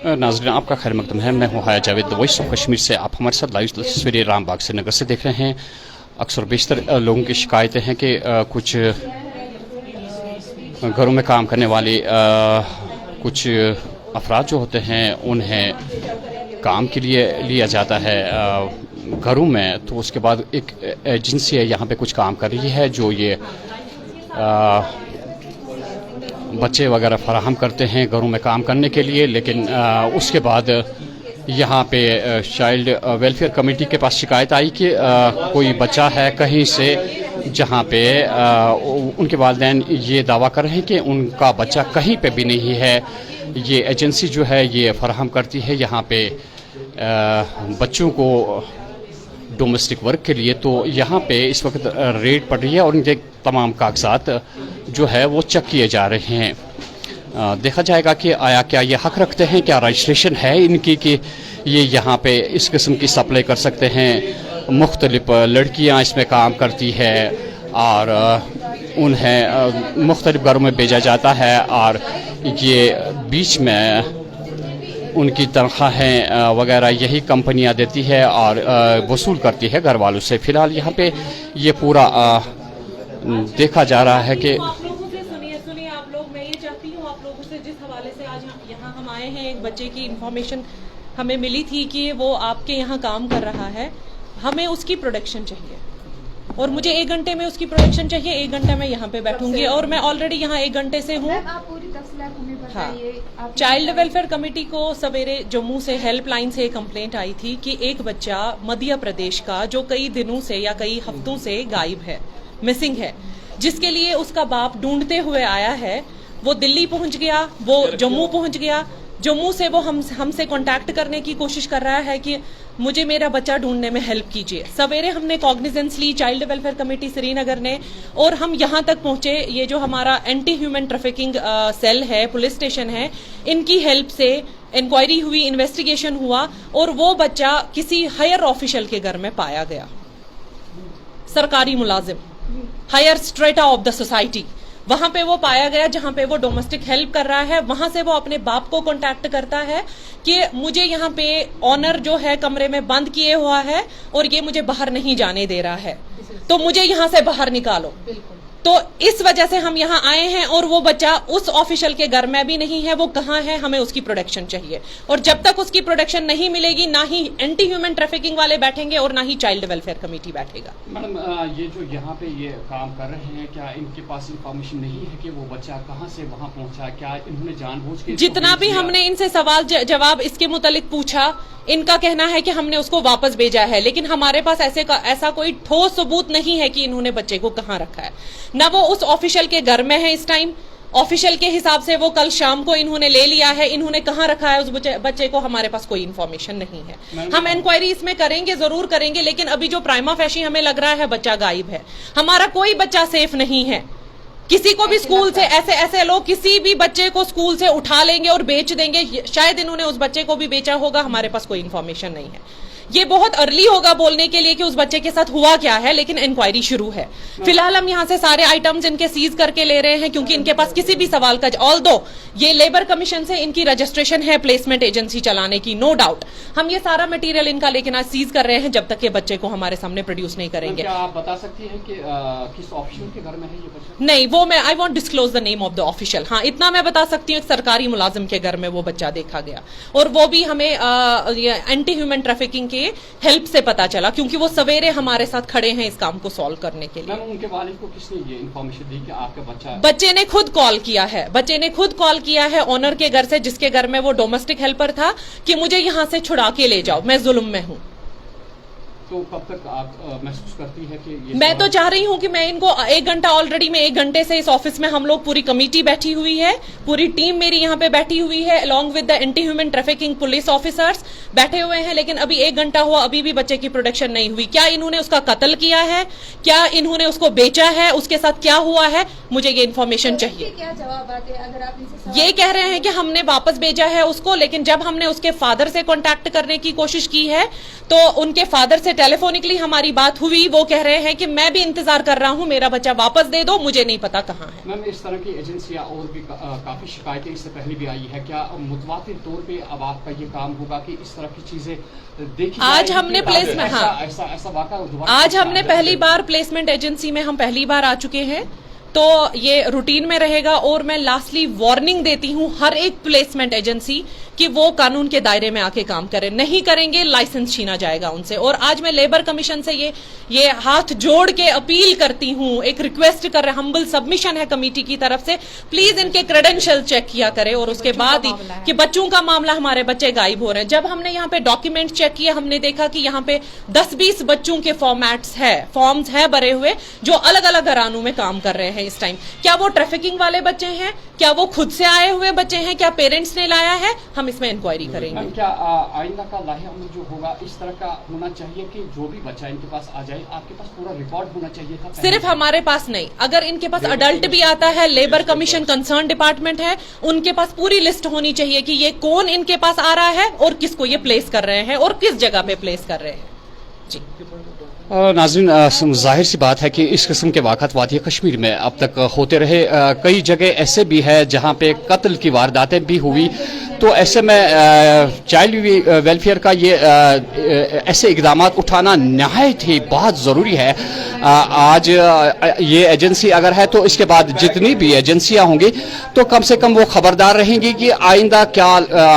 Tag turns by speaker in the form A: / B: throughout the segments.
A: नाज़रीन आपका खैर मकदम है। मैं हूँ हाया जावेद, वॉइस ऑफ कश्मीर से। आप हमारे साथ लाइव तस्वीरें रामबाग से नगर से देख रहे हैं। अक्सर बेशतर लोगों की शिकायतें हैं कि कुछ घरों में काम करने वाले कुछ अफराद जो होते हैं उन्हें काम के लिए लिया जाता है घरों में, तो उसके बाद एक एजेंसी है यहाँ पे कुछ काम कर रही है जो ये बच्चे वगैरह फराहम करते हैं घरों में काम करने के लिए। लेकिन उसके बाद यहाँ पे चाइल्ड वेलफेयर कमेटी के पास शिकायत आई कि कोई बच्चा है कहीं से जहाँ पे उनके वालिदैन ये दावा कर रहे हैं कि उनका बच्चा कहीं पे भी नहीं है। ये एजेंसी जो है ये फराहम करती है यहाँ पे बच्चों को डोमेस्टिक वर्क के लिए। तो यहाँ पे इस वक्त रेड पड़ रही है और इनके तमाम कागजात जो है वो चेक किए जा रहे हैं। देखा जाएगा कि आया क्या ये हक रखते हैं, क्या रजिस्ट्रेशन है इनकी कि ये यहाँ पे इस किस्म की सप्लाई कर सकते हैं। मुख्तलिफ लड़कियाँ इसमें काम करती है और उन्हें मुख्तलिफ घरों में भेजा जाता है और ये बीच में उनकी तनख्वाहें वगैरह यही कंपनियां देती है और वसूल करती है घर वालों से। फिलहाल यहाँ पे ये पूरा देखा जा रहा है कि
B: आप लोगों से सुनिए आप लोग, मैं ये चाहती हूँ आप लोगों से, जिस हवाले से आज यहाँ हम आए हैं, एक बच्चे की इंफॉर्मेशन हमें मिली थी कि वो आपके यहाँ काम कर रहा है, हमें उसकी प्रोडक्शन चाहिए और मुझे 1 घंटे में उसकी प्रोडक्शन चाहिए। 1 घंटा मैं यहाँ पे बैठूंगी और मैं ऑलरेडी यहाँ 1 घंटे से हूँ। हाँ, चाइल्ड वेलफेयर कमेटी को सवेरे जम्मू से हेल्पलाइन से कंप्लेंट आई थी कि एक बच्चा मध्य प्रदेश का जो कई दिनों से या कई हफ्तों से गायब है, मिसिंग है, जिसके लिए उसका बाप ढूंढते हुए आया है। वो दिल्ली पहुंच गया, वो जम्मू पहुंच गया, जम्मू से वो हमसे कांटेक्ट करने की कोशिश कर रहा है कि मुझे मेरा बच्चा ढूंढने में हेल्प कीजिए। सवेरे हमने कॉग्निजेंस ली चाइल्ड वेलफेयर कमेटी श्रीनगर ने और हम यहाँ तक पहुंचे। ये जो हमारा एंटी ह्यूमन ट्रैफिकिंग सेल है, पुलिस स्टेशन है, इनकी हेल्प से इंक्वायरी हुई, इन्वेस्टिगेशन हुआ और वो बच्चा किसी हायर ऑफिशियल के घर में पाया गया। सरकारी मुलाजिम, higher strata of the society, वहां पे वो पाया गया जहां पे वो डोमेस्टिक हेल्प कर रहा है। वहां से वो अपने बाप को कांटेक्ट करता है कि मुझे यहाँ पे ऑनर जो है कमरे में बंद किए हुआ है और ये मुझे बाहर नहीं जाने दे रहा है, तो मुझे यहाँ से बाहर निकालो। तो इस वजह से हम यहाँ आए हैं और वो बच्चा उस ऑफिशियल के घर में भी नहीं है। वो कहाँ है, हमें उसकी प्रोडक्शन चाहिए और जब तक उसकी प्रोडक्शन नहीं मिलेगी ना ही एंटी ह्यूमन ट्रैफिकिंग वाले बैठेंगे और ना ही चाइल्ड वेलफेयर कमेटी बैठेगा।
A: मैडम, ये जो यहाँ पे ये काम कर रहे हैं, क्या इनके पास इंफॉर्मेशन नहीं है कि वो बच्चा कहाँ से वहाँ पहुँचा? क्या इन्होंने जानबूझ के
B: जितना भी हमने इनसे सवाल जवाब इसके मुतालिक पूछा, इनका कहना है कि हमने उसको वापस भेजा है, लेकिन हमारे पास ऐसा कोई ठोस सबूत नहीं है कि इन्होंने बच्चे को कहाँ रखा है। न वो उस ऑफिशियल के घर में है इस टाइम, ऑफिशियल के हिसाब से वो कल शाम को इन्होंने ले लिया है, इन्होंने कहाँ रखा है उस बच्चे को हमारे पास कोई इन्फॉर्मेशन नहीं है। हम इंक्वायरी इसमें करेंगे, जरूर करेंगे, लेकिन अभी जो प्राइमा फेशी हमें लग रहा है बच्चा गायब है। हमारा कोई बच्चा सेफ नहीं है। किसी को भी स्कूल से ऐसे लोग किसी भी बच्चे को स्कूल से उठा लेंगे और बेच देंगे। शायद इन्होंने उस बच्चे को भी बेचा होगा, हमारे पास कोई इन्फॉर्मेशन नहीं है। ये बहुत अर्ली होगा बोलने के लिए कि उस बच्चे के साथ हुआ क्या है, लेकिन इंक्वायरी शुरू है। फिलहाल हम यहाँ से सारे आइटम्स इनके सीज करके ले रहे हैं क्योंकि इनके पास किसी भी सवाल का, ऑल्दो ये लेबर कमीशन से इनकी रजिस्ट्रेशन है प्लेसमेंट एजेंसी चलाने की, नो डाउट, हम ये सारा मटेरियल इनका लेकिन आज सीज कर रहे हैं जब तक ये बच्चे को हमारे सामने प्रोड्यूस नहीं करेंगे।
A: क्या आप बता सकती हैं कि किस ऑफिशियल के घर में है ये बच्चा?
B: नहीं, वो मैं I want disclose the name of the official. हाँ, इतना मैं बता सकती हूँ सरकारी मुलाजिम के घर में वो बच्चा देखा गया और वो भी हमें एंटी ह्यूमन ट्रैफिकिंग के हेल्प से पता चला क्योंकि वो सवेरे हमारे साथ खड़े हैं इस काम को सॉल्व करने के लिए।
A: उनके वालिद को किसने ये इन्फॉर्मेशन दी कि आपका बच्चा?
B: बच्चे ने खुद कॉल किया है, बच्चे ने खुद कॉल किया है ऑनर के घर से, जिसके घर में वो डोमेस्टिक हेल्पर था, कि मुझे यहाँ से छुड़ा के ले जाओ, मैं जुल्म में हूँ।
A: तो कब तक आप महसूस करती है कि ये?
B: मैं तो चाह रही हूँ कि मैं इनको 1 घंटा, ऑलरेडी मैं 1 घंटे से इस ऑफिस में हम लोग पूरी कमेटी बैठी हुई है, पूरी टीम मेरी यहाँ पे बैठी हुई है, along with the anti human trafficking police officers बैठे हुए हैं, लेकिन अभी 1 घंटा हुआ, अभी भी बच्चे की प्रोडक्शन नहीं हुई। क्या इन्होंने उसका कत्ल किया है, क्या इन्होंने उसको बेचा है, उसके साथ क्या हुआ है, मुझे ये इन्फॉर्मेशन चाहिए।
C: क्या जवाब आते हैं अगर आप इनसे?
B: ये कह रहे हैं कि हमने वापस भेजा है उसको, लेकिन जब हमने उसके फादर से कांटेक्ट करने की कोशिश की है तो उनके फादर से टेलीफोनिकली हमारी बात हुई, वो कह रहे हैं कि मैं भी इंतजार कर रहा हूं, मेरा बच्चा वापस दे दो, मुझे नहीं पता कहाँ है।
A: मैम, इस तरह की एजेंसियां और भी काफी शिकायतें इससे पहले भी आई है, क्या मुतवातिर तौर पे अब आपका ये काम होगा कि इस तरह की चीजें देखी
B: आज
A: जाए?
B: हमने प्लेसमेंट, हाँ,
A: ऐसा वाक़ा दोबारा
B: आज हमने पहली बार प्लेसमेंट एजेंसी में हम पहली बार आ चुके हैं, तो ये रूटीन में रहेगा। और मैं लास्टली वार्निंग देती हूं हर एक प्लेसमेंट एजेंसी कि वो कानून के दायरे में आके काम करें, नहीं करेंगे लाइसेंस छीना जाएगा उनसे। और आज मैं लेबर कमीशन से ये हाथ जोड़ के अपील करती हूं, एक रिक्वेस्ट कर रहे, हम्बल सबमिशन है कमेटी की तरफ से, प्लीज इनके क्रेडेंशियल चेक किया करें। और उसके बाद ही कि बच्चों का मामला, हमारे बच्चे गायब हो रहे हैं। जब हमने यहाँ पे डॉक्यूमेंट चेक किए, हमने देखा कि यहाँ पे 10-20 बच्चों के फॉर्म्स है भरे हुए, जो अलग अलग घरानों में काम कर रहे हैं इस टाइम। क्या वो ट्रैफिकिंग वाले बच्चे हैं, क्या वो खुद से आए हुए बच्चे हैं, क्या पेरेंट्स ने लाया है, हम इसमें इंक्वायरी करेंगे।
A: क्या आइंदा का लाहे अमल जो होगा इस तरह का होना चाहिए कि जो भी बच्चा इनके पास आ जाए, आपके पास पूरा रिकॉर्ड होना चाहिए था?
B: सिर्फ हमारे पास नहीं, अगर इनके पास अडल्ट भी आता है, लेबर कमीशन कंसर्न डिपार्टमेंट है, उनके पास पूरी लिस्ट होनी चाहिए कि ये कौन इनके पास आ रहा है और किसको ये प्लेस कर रहे हैं और किस जगह पे प्लेस कर रहे हैं। जी
A: नाज़रीन, जाहिर सी बात है कि इस किस्म के वाक़ात वादिया कश्मीर में अब तक होते रहे। कई जगह ऐसे भी है जहां पे कत्ल की वारदातें भी हुई, तो ऐसे में चाइल्ड वेलफेयर का ये ऐसे इकदाम उठाना नहायत ही बहुत ज़रूरी है। आज ये एजेंसी अगर है तो इसके बाद जितनी भी एजेंसियां होंगी तो कम से कम वो खबरदार रहेंगी कि आइंदा क्या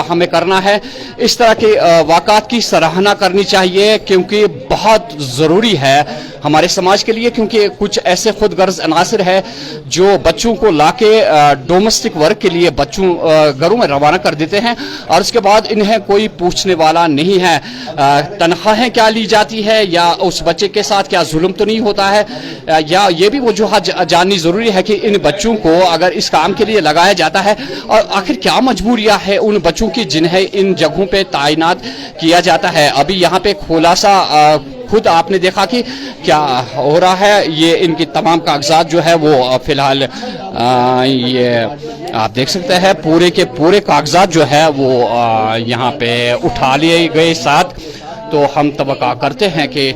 A: हमें करना है। इस तरह के वाक़ात की सराहना करनी चाहिए, क्योंकि बहुत ज़रूरी है हमारे समाज के लिए, क्योंकि कुछ ऐसे खुद गर्ज अनासर है जो बच्चों को लाके डोमेस्टिक वर्क के लिए बच्चों घरों में रवाना कर देते हैं और उसके बाद इन्हें कोई पूछने वाला नहीं है। तनख्वाहें क्या ली जाती है, या उस बच्चे के साथ क्या जुल्म तो नहीं होता है, या ये भी वजूहत जाननी ज़रूरी है कि इन बच्चों को अगर इस काम के लिए लगाया जाता है और आखिर क्या मजबूरियाँ है उन बच्चों की जिन्हें इन जगहों पर तैनात किया जाता है। अभी यहाँ पे खुलासा खुद आपने देखा कि क्या हो रहा है। ये इनकी तमाम कागजात जो है वो फिलहाल ये आप देख सकते हैं, पूरे के पूरे कागजात जो है वो यहाँ पे उठा लिए गए साथ। तो हम तवक्का करते हैं कि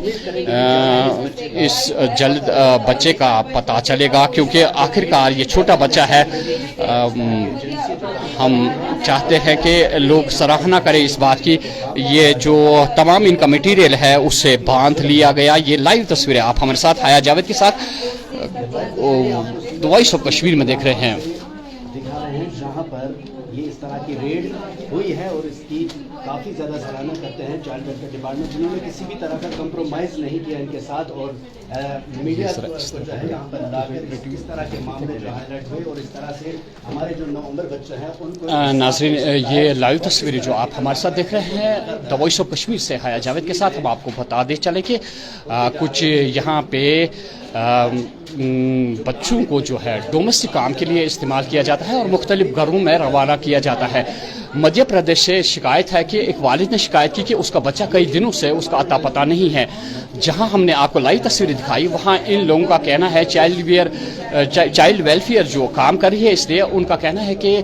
A: इस जल्द बच्चे का पता चलेगा, क्योंकि आखिरकार ये छोटा बच्चा है। हम चाहते हैं कि लोग सराहना करें इस बात की, ये जो तमाम इनका मटीरियल है उससे बांध लिया गया। ये लाइव तस्वीरें आप हमारे साथ हाया जावेद के साथ द वॉइस ऑफ कश्मीर में देख रहे हैं।
D: दिखा रहे हैं जहाँ पर ये इस तरह की रेड हुई है और इसकी काफ़ी ज़्यादा सराहना करते हैं चाइल्ड वेलफेयर डिपार्टमेंट, जिन्होंने किसी भी तरह का कंप्रोमाइज़ नहीं किया इनके साथ। और मीडिया को जो है यहाँ पर लाकर इस तरह के मामले जो हाईलाइट हुए और इस तरह से हमारे जो नवंबर बच्चे हैं उनको।
A: नाज़रीन, ये लाइव तस्वीरें जो आप हमारे साथ देख रहे हैं द वॉइस ऑफ कश्मीर से हाया जावेद के साथ, हम आपको बता दे चले कि कुछ यहाँ पे बच्चों को जो है डोमेस्टिक काम के लिए इस्तेमाल किया जाता है और मुख्तलिफ घरों में रवाना किया जाता है। मध्य प्रदेश से शिकायत है कि एक वालिद ने शिकायत की कि उसका बच्चा कई दिनों से उसका अता पता नहीं है। जहां हमने आपको लाइव तस्वीरें दिखाई, वहां इन लोगों का कहना है, चाइल्ड वेलफेयर जो काम कर रही है, इसलिए उनका कहना है कि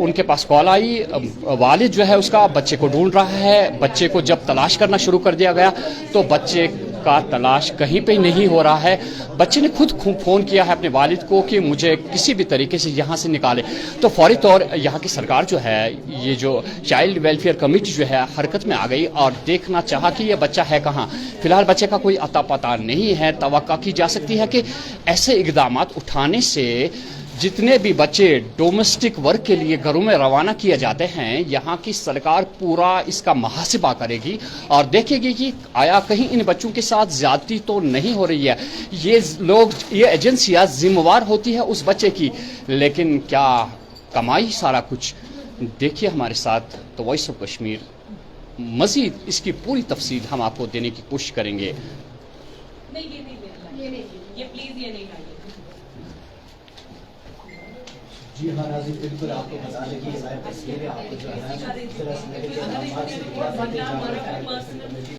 A: उनके पास कॉल आई, वालिद जो है उसका बच्चे को ढूंढ रहा है। बच्चे को जब तलाश करना शुरू कर दिया गया तो बच्चे का तलाश कहीं पे नहीं हो रहा है। बच्चे ने खुद फ़ोन किया है अपने वालिद को कि मुझे किसी भी तरीके से यहाँ से निकाले। तो फौरी तौर यहाँ की सरकार जो है, ये जो चाइल्ड वेलफेयर कमेटी जो है हरकत में आ गई और देखना चाहा कि ये बच्चा है कहाँ। फिलहाल बच्चे का कोई अता पता नहीं है। तवक्का की जा सकती है कि ऐसे इक़दाम उठाने से जितने भी बच्चे डोमेस्टिक वर्क के लिए घरों में रवाना किए जाते हैं, यहाँ की सरकार पूरा इसका मुहासिबा करेगी और देखेगी कि आया कहीं इन बच्चों के साथ ज्यादती तो नहीं हो रही है। ये एजेंसियां जिम्मेवार होती है उस बच्चे की, लेकिन क्या कमाई सारा कुछ। देखिए हमारे साथ तो वॉइस ऑफ कश्मीर, मजीद इसकी पूरी तफसील हम आपको देने की कोशिश करेंगे।
B: नहीं, ये प्लीज ये नहीं खाइए।
D: जी हाँ नाज़रीन, बिल्कुल आपको बता दें कि ये लाइव तस्वीरें आपको जो है